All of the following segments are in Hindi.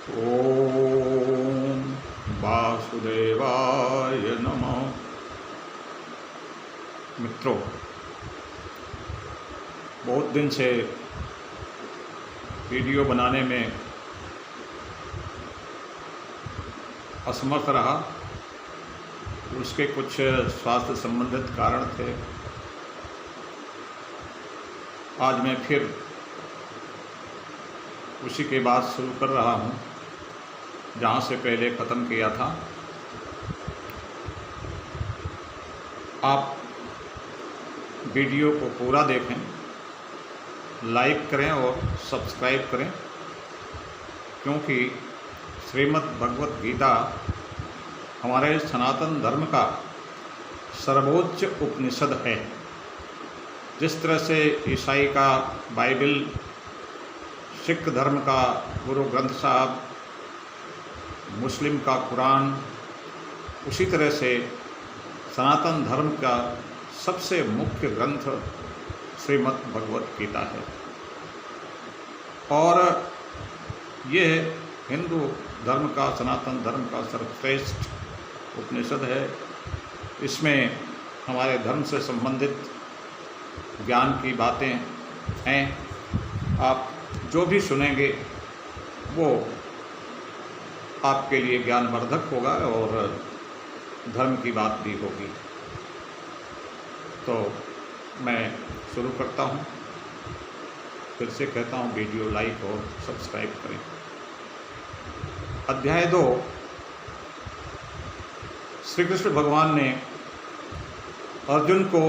ओम वासुदेवाय नमः। मित्रों, बहुत दिन से वीडियो बनाने में असमर्थ रहा। उसके कुछ स्वास्थ्य संबंधित कारण थे। आज मैं फिर उसी के बाद शुरू कर रहा हूँ जहाँ से पहले ख़त्म किया था। आप वीडियो को पूरा देखें, लाइक करें और सब्सक्राइब करें, क्योंकि श्रीमद् भगवत गीता हमारे सनातन धर्म का सर्वोच्च उपनिषद है। जिस तरह से ईसाई का बाइबल, सिख धर्म का गुरु ग्रंथ साहब, मुस्लिम का कुरान, उसी तरह से सनातन धर्म का सबसे मुख्य ग्रंथ श्रीमद् भगवत गीता है। और ये हिंदू धर्म का, सनातन धर्म का सर्वश्रेष्ठ उपनिषद है। इसमें हमारे धर्म से संबंधित ज्ञान की बातें हैं। आप जो भी सुनेंगे वो आपके लिए ज्ञानवर्धक होगा और धर्म की बात भी होगी। तो मैं शुरू करता हूँ। फिर से कहता हूँ, वीडियो लाइक और सब्सक्राइब करें। अध्याय 2। श्री कृष्ण भगवान ने अर्जुन को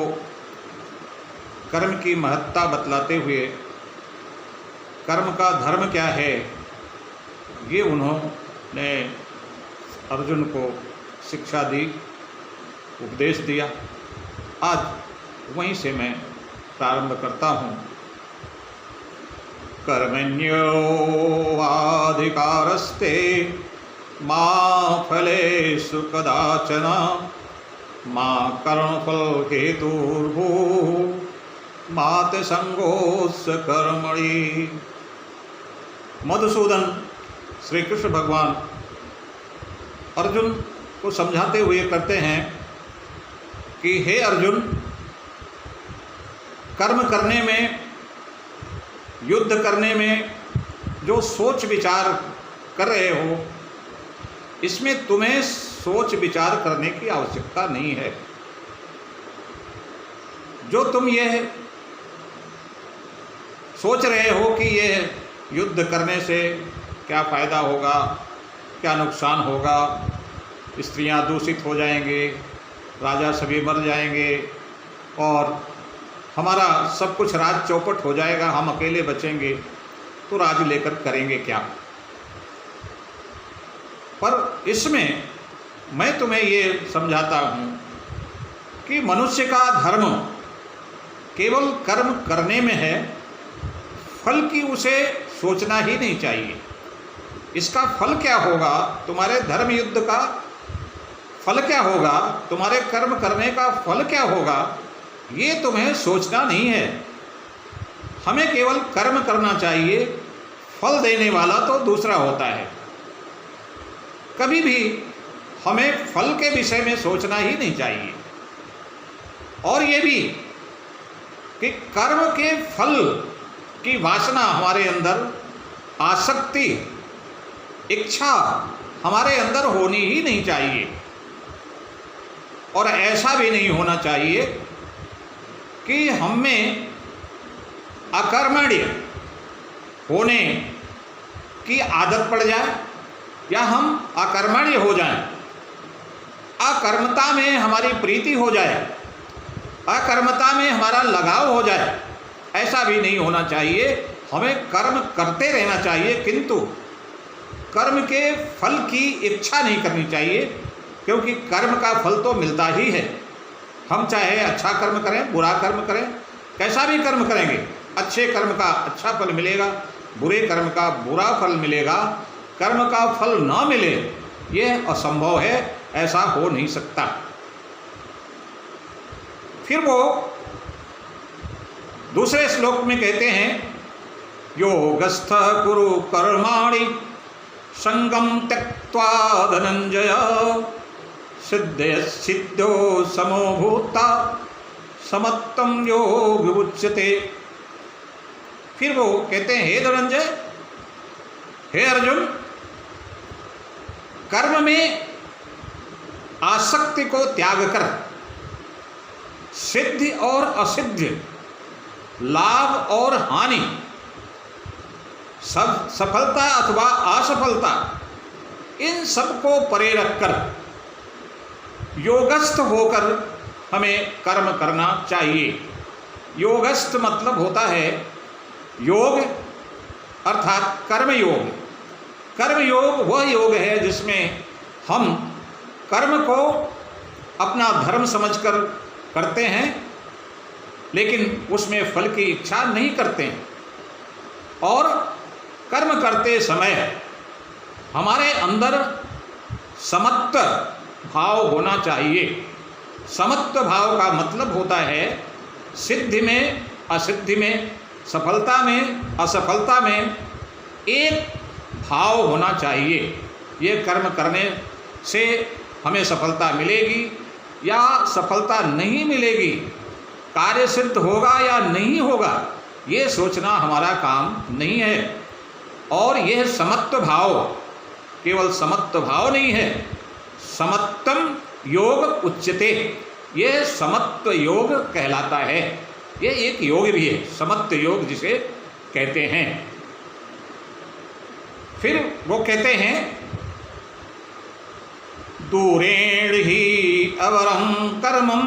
कर्म की महत्ता बतलाते हुए कर्म का धर्म क्या है, ये उन्होंने अर्जुन को शिक्षा दी, उपदेश दिया। आज वहीं से मैं प्रारंभ करता हूँ। कर्मण्योऽधिकारस्ते मा फलेषु कदाचन मा कर्मफलहेतुर्भूः मा ते संगोऽस्य कर्मणि। मधुसूदन श्री कृष्ण भगवान अर्जुन को समझाते हुए करते हैं कि हे अर्जुन, कर्म करने में, युद्ध करने में जो सोच विचार कर रहे हो, इसमें तुम्हें सोच विचार करने की आवश्यकता नहीं है। जो तुम यह सोच रहे हो कि यह युद्ध करने से क्या फ़ायदा होगा, क्या नुकसान होगा, स्त्रियां दूषित हो जाएंगे, राजा सभी मर जाएंगे और हमारा सब कुछ राज चौपट हो जाएगा, हम अकेले बचेंगे, तो राज लेकर करेंगे क्या। पर इसमें मैं तुम्हें ये समझाता हूँ कि मनुष्य का धर्म केवल कर्म करने में है, फल की उसे सोचना ही नहीं चाहिए। इसका फल क्या होगा, तुम्हारे धर्म युद्ध का फल क्या होगा, तुम्हारे कर्म करने का फल क्या होगा, ये तुम्हें सोचना नहीं है। हमें केवल कर्म करना चाहिए, फल देने वाला तो दूसरा होता है। कभी भी हमें फल के विषय में सोचना ही नहीं चाहिए। और ये भी कि कर्म के फल की वासना हमारे अंदर, आसक्ति, इच्छा हमारे अंदर होनी ही नहीं चाहिए। और ऐसा भी नहीं होना चाहिए कि हमें अकर्मण्य होने की आदत पड़ जाए या हम अकर्मण्य हो जाएं, अकर्मता में हमारी प्रीति हो जाए, अकर्मता में हमारा लगाव हो जाए। ऐसा भी नहीं होना चाहिए। हमें कर्म करते रहना चाहिए, किंतु कर्म के फल की इच्छा नहीं करनी चाहिए, क्योंकि कर्म का फल तो मिलता ही है। हम चाहे अच्छा कर्म करें, बुरा कर्म करें, कैसा भी कर्म करेंगे, अच्छे कर्म का अच्छा फल मिलेगा, बुरे कर्म का बुरा फल मिलेगा। कर्म का फल ना मिले यह असंभव है, ऐसा हो नहीं सकता। फिर वो दूसरे श्लोक में कहते हैं, योगस्थ कुरु कर्माणि संगम त्यक्त्वा धनंजय सिद्धो समो भूता समत्वं योग उच्यते। फिर वो कहते हैं, हे धनंजय, हे अर्जुन, कर्म में आसक्ति को त्याग कर सिद्धि और असिद्धि, लाभ और हानि, सब सफलता अथवा असफलता, इन सबको परे रखकर योगस्थ होकर हमें कर्म करना चाहिए। योगस्थ मतलब होता है योग अर्थात कर्मयोग। कर्मयोग वह योग है जिसमें हम कर्म को अपना धर्म समझकर करते हैं, लेकिन उसमें फल की इच्छा नहीं करते हैं। और कर्म करते समय हमारे अंदर समत्व भाव होना चाहिए। समत्व भाव का मतलब होता है सिद्धि में असिद्धि में, सफलता में असफलता में एक भाव होना चाहिए। ये कर्म करने से हमें सफलता मिलेगी या सफलता नहीं मिलेगी, कार्य सिद्ध होगा या नहीं होगा, ये सोचना हमारा काम नहीं है। और यह समत्व भाव केवल समत्व भाव नहीं है, समत्वम योग उच्यते, यह समत्व योग कहलाता है। यह एक योग भी है, समत्व योग जिसे कहते हैं। फिर वो कहते हैं, दूरेण ही अवरम कर्मम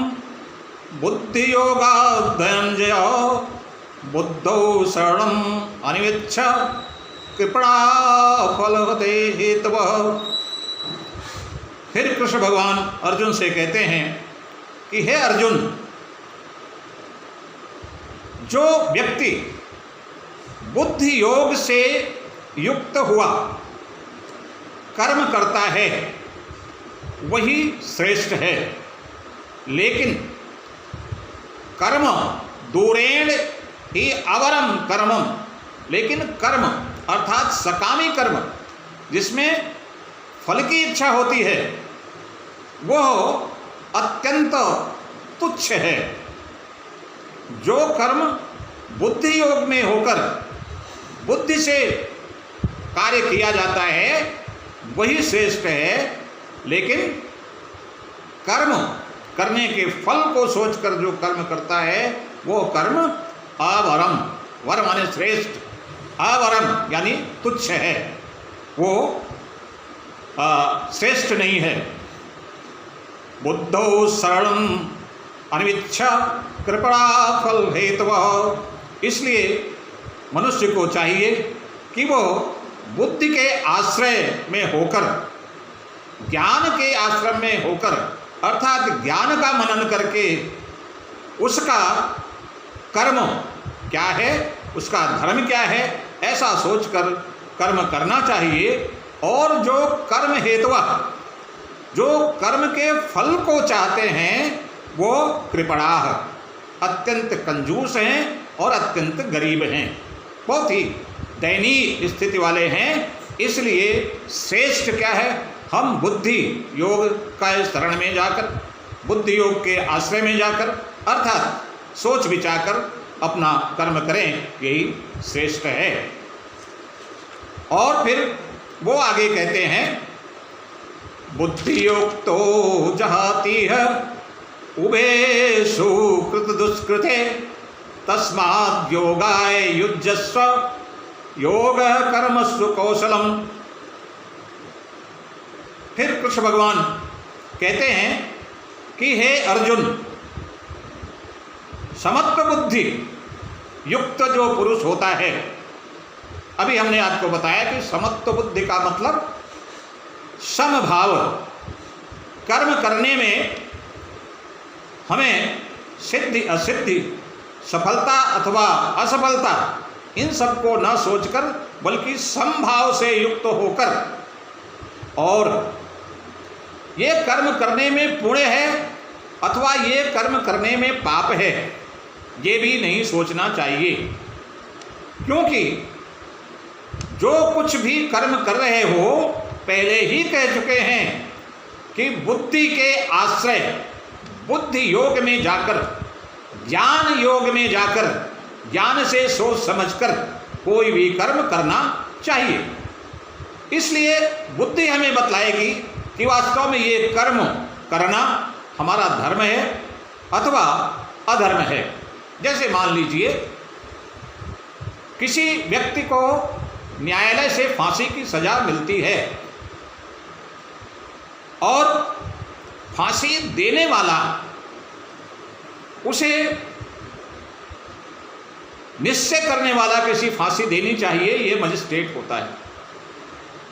बुद्धि योगा धनंजय बुद्धौ शरणम अनिविच्छ कृपणा फलवते हेतवः। फिर कृष्ण भगवान अर्जुन से कहते हैं कि हे अर्जुन, जो व्यक्ति बुद्धि योग से युक्त हुआ कर्म करता है वही श्रेष्ठ है। लेकिन कर्म दूरेण ही अवरम कर्मम, लेकिन कर्म अर्थात सकामी कर्म जिसमें फल की इच्छा होती है वह अत्यंत तुच्छ है। जो कर्म बुद्धि योग में होकर बुद्धि से कार्य किया जाता है वही श्रेष्ठ है। लेकिन कर्म करने के फल को सोचकर जो कर्म करता है वो कर्म अवरम, वर माने श्रेष्ठ, अवरम यानी तुच्छ है, वो श्रेष्ठ नहीं है। बुद्धौ शरणम अनिविच्छ कृपणा फल हेतवः। इसलिए मनुष्य को चाहिए कि वो बुद्धि के आश्रय में होकर, ज्ञान के आश्रम में होकर, अर्थात ज्ञान का मनन करके उसका कर्म क्या है, उसका धर्म क्या है, ऐसा सोचकर कर्म करना चाहिए। और जो कर्म हेतुवा, जो कर्म के फल को चाहते हैं वो कृपणाः, अत्यंत कंजूस हैं और अत्यंत गरीब हैं, बहुत ही दयनीय स्थिति वाले हैं। इसलिए श्रेष्ठ क्या है, हम बुद्धि योग का शरण में जाकर, बुद्धि योग के आश्रय में जाकर, अर्थात सोच विचार कर अपना कर्म करें, यही श्रेष्ठ है। और फिर वो आगे कहते हैं, बुद्धि युक्तो जहातिह उभेषु कृत दुष्कृते तस्माद् योगाय युज्यस्व योग कर्मसु कौशलम। फिर कृष्ण भगवान कहते हैं कि हे अर्जुन, समत्व बुद्धि युक्त जो पुरुष होता है, अभी हमने आपको बताया कि समत्व बुद्धि का मतलब समभाव, कर्म करने में हमें सिद्धि असिद्धि, सफलता अथवा असफलता, इन सब को न सोचकर बल्कि समभाव से युक्त होकर, और ये कर्म करने में पुण्य है अथवा ये कर्म करने में पाप है, ये भी नहीं सोचना चाहिए। क्योंकि जो कुछ भी कर्म कर रहे हो पहले ही कह चुके हैं कि बुद्धि के आश्रय, बुद्धि योग में जाकर, ज्ञान योग में जाकर, ज्ञान से सोच समझकर कोई भी कर्म करना चाहिए। इसलिए बुद्धि हमें बतलाएगी कि वास्तव में ये कर्म करना हमारा धर्म है अथवा अधर्म है। जैसे मान लीजिए किसी व्यक्ति को न्यायालय से फांसी की सजा मिलती है और फांसी देने वाला उसे निश्चय करने वाला किसी फांसी देनी चाहिए, ये मजिस्ट्रेट होता है।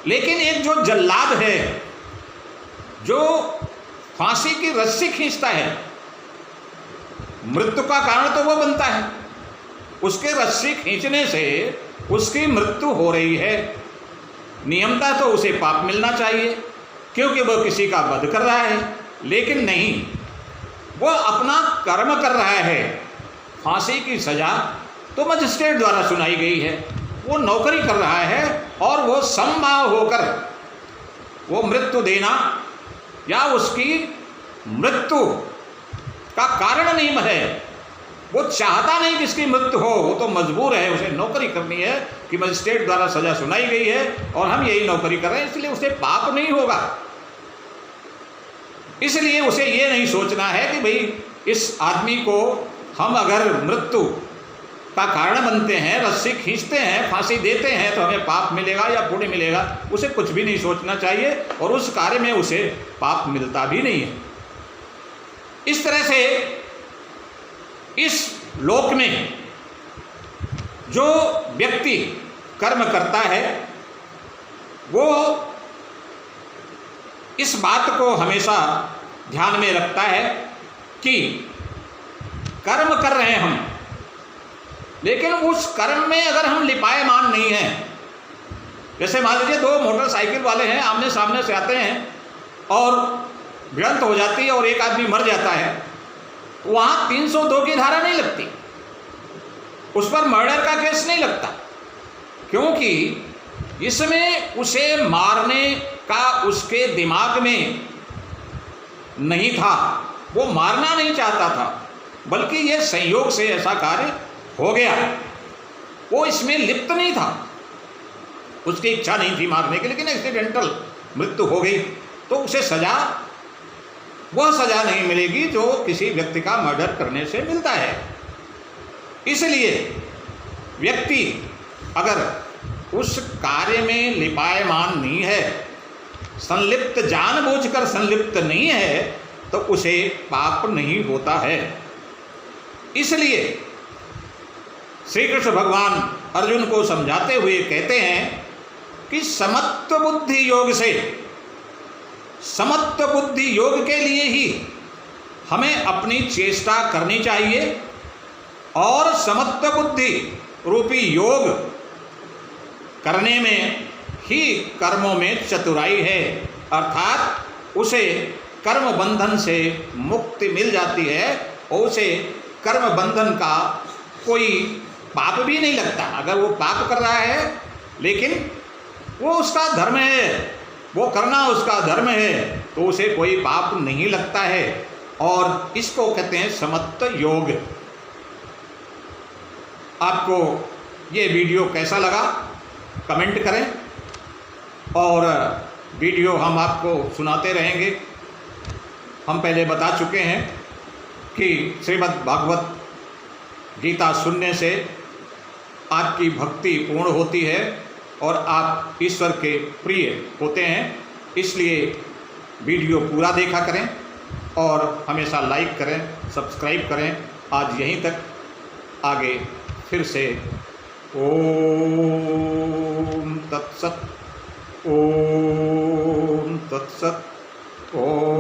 लेकिन एक जो जल्लाद है, जो फांसी की रस्सी खींचता है, मृत्यु का कारण तो वो बनता है, उसके रस्सी खींचने से उसकी मृत्यु हो रही है, नियमतः तो उसे पाप मिलना चाहिए क्योंकि वो किसी का वध कर रहा है। लेकिन नहीं, वो अपना कर्म कर रहा है। फांसी की सजा तो मजिस्ट्रेट द्वारा सुनाई गई है, वो नौकरी कर रहा है और वो समभाव होकर वो मृत्यु देना या उसकी मृत्यु का कारण नहीं है, वो चाहता नहीं कि इसकी मृत्यु हो, वो तो मजबूर है, उसे नौकरी करनी है कि मजिस्ट्रेट द्वारा सजा सुनाई गई है और हम यही नौकरी कर रहे हैं, इसलिए उसे पाप नहीं होगा। इसलिए उसे ये नहीं सोचना है कि भाई इस आदमी को हम अगर मृत्यु का कारण बनते हैं, रस्सी खींचते हैं, फांसी देते हैं तो हमें पाप मिलेगा या पुण्य मिलेगा, उसे कुछ भी नहीं सोचना चाहिए और उस कार्य में उसे पाप मिलता भी नहीं है। इस तरह से इस लोक में जो व्यक्ति कर्म करता है वो इस बात को हमेशा ध्यान में रखता है कि कर्म कर रहे हैं हम, लेकिन उस कर्म में अगर हम लिपायमान नहीं हैं, जैसे मान लीजिए दो मोटरसाइकिल वाले हैं, आमने सामने से आते हैं और भिड़ंत हो जाती है और एक आदमी मर जाता है, वहाँ 302 की धारा नहीं लगती, उस पर मर्डर का केस नहीं लगता, क्योंकि इसमें उसे मारने का उसके दिमाग में नहीं था, वो मारना नहीं चाहता था, बल्कि ये संयोग से ऐसा कार्य हो गया, वो इसमें लिप्त नहीं था, उसकी इच्छा नहीं थी मारने की, लेकिन एक्सीडेंटल मृत्यु हो गई, तो उसे सजा, वह सजा नहीं मिलेगी जो किसी व्यक्ति का मर्डर करने से मिलता है। इसलिए व्यक्ति अगर उस कार्य में लिपायमान नहीं है, संलिप्त, जानबूझकर संलिप्त नहीं है, तो उसे पाप नहीं होता है। इसलिए श्री कृष्ण भगवान अर्जुन को समझाते हुए कहते हैं कि समत्व बुद्धि योग से, समत्व बुद्धि योग के लिए ही हमें अपनी चेष्टा करनी चाहिए और समत्व बुद्धि रूपी योग करने में ही कर्मों में चतुराई है, अर्थात उसे कर्म बंधन से मुक्ति मिल जाती है और उसे कर्म बंधन का कोई पाप भी नहीं लगता। अगर वो पाप कर रहा है लेकिन वो उसका धर्म है, वो करना उसका धर्म है, तो उसे कोई पाप नहीं लगता है, और इसको कहते हैं समत्व योग। आपको ये वीडियो कैसा लगा कमेंट करें, और वीडियो हम आपको सुनाते रहेंगे। हम पहले बता चुके हैं कि श्रीमद् भागवत गीता सुनने से आपकी भक्ति पूर्ण होती है और आप ईश्वर के प्रिय होते हैं। इसलिए वीडियो पूरा देखा करें और हमेशा लाइक करें, सब्सक्राइब करें। आज यहीं तक, आगे फिर से ओम तत्सत, ओम तत्सत, ओम।